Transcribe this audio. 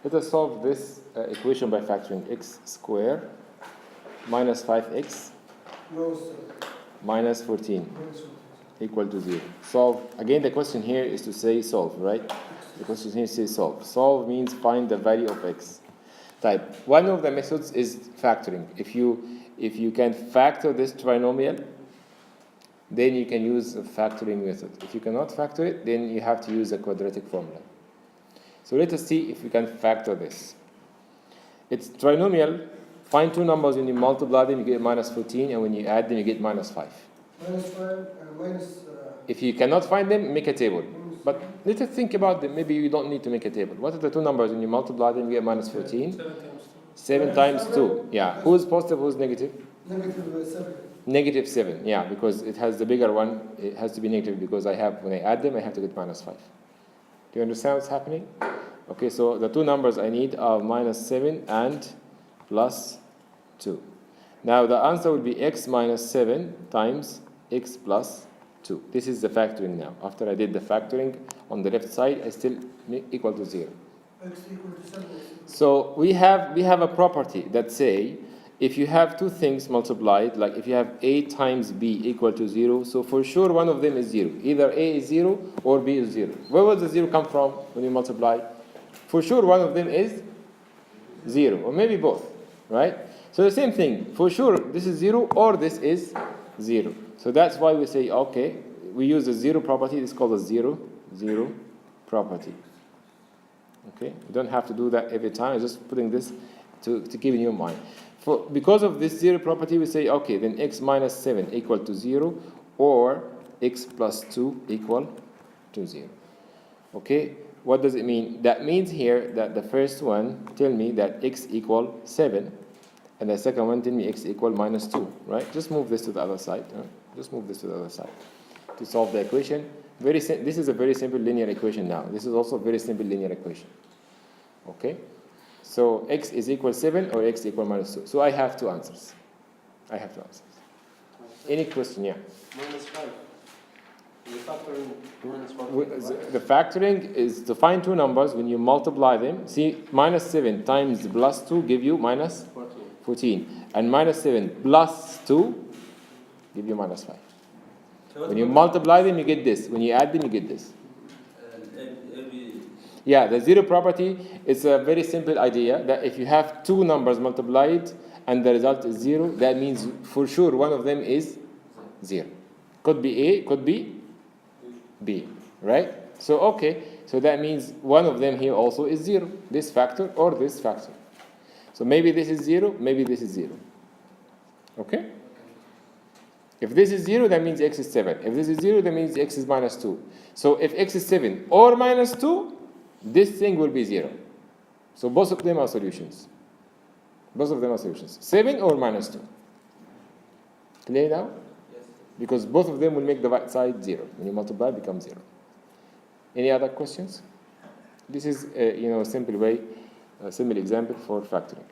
Let us solve this equation by factoring x squared minus 5x minus 14 equal to 0. Solve. Again, the question here is to say solve, right? The question here says solve. Solve means find the value of x. Type. One of the methods is factoring. If you can factor this trinomial, then you can use a factoring method. If you cannot factor it, then you have to use a quadratic formula. So let us see if we can factor this. It's trinomial. Find two numbers. When you multiply them, you get minus 14, and when you add them, you get minus 5. If you cannot find them, make a table. But let us think about them. Maybe you don't need to make a table. What are the two numbers? When you multiply them, you get minus 14. 7 times 2. Yeah. Who's positive, who's negative? Negative 7. Yeah, because it has the bigger one. It has to be negative because when I add them, I have to get minus 5. Do you understand what's happening? Okay, so the two numbers I need are minus 7 and plus 2. Now the answer will be x minus 7 times x plus 2. This is the factoring now. After I did the factoring on the left side, I still equal to 0. X equal to 7. So we have a property that say if you have two things multiplied, like if you have a times b equal to 0, so for sure one of them is 0. Either a is 0 or b is 0. Where will the 0 come from when you multiply? For sure one of them is 0, or maybe both, right? So the same thing, for sure this is 0 or this is 0. So that's why we say, okay, we use the 0 property. It's called a 0 property. Okay, you don't have to do that every time. I'm just putting this to keep in your mind. Because of this 0 property, we say, okay, then x minus 7 equal to 0 or x plus 2 equal to 0. Okay, what does it mean? That means here that the first one tell me that x equal 7 and the second one tell me x equal minus 2, right? Just move this to the other side. Just move this to the other side to solve the equation. This is a very simple linear equation now. This is also a very simple linear equation. Okay? So x is equal 7 or x equal minus 2. So I have two answers. Any question? Yeah. Minus 5. The factoring minus 5. The factoring is to find two numbers. When you multiply them, see, minus 7 times plus 2 give you minus 14. And minus 7 plus 2 give you minus 5. So when you multiply them, you get this. When you add them, you get this. Yeah, the 0 property is a very simple idea that if you have two numbers multiplied and the result is 0, that means for sure one of them is 0. Could be A, could be B, right? So, okay, so that means one of them here also is 0, this factor or this factor. So maybe this is 0, maybe this is 0. Okay? If this is 0, that means x is 7. If this is 0, that means x is minus 2. So if x is 7 or minus 2, this thing will be 0. So both of them are solutions. 7 or minus 2. Clear now? Yes. Because both of them will make the right side 0. When you multiply, it becomes 0. Any other questions? This is a simple example for factoring.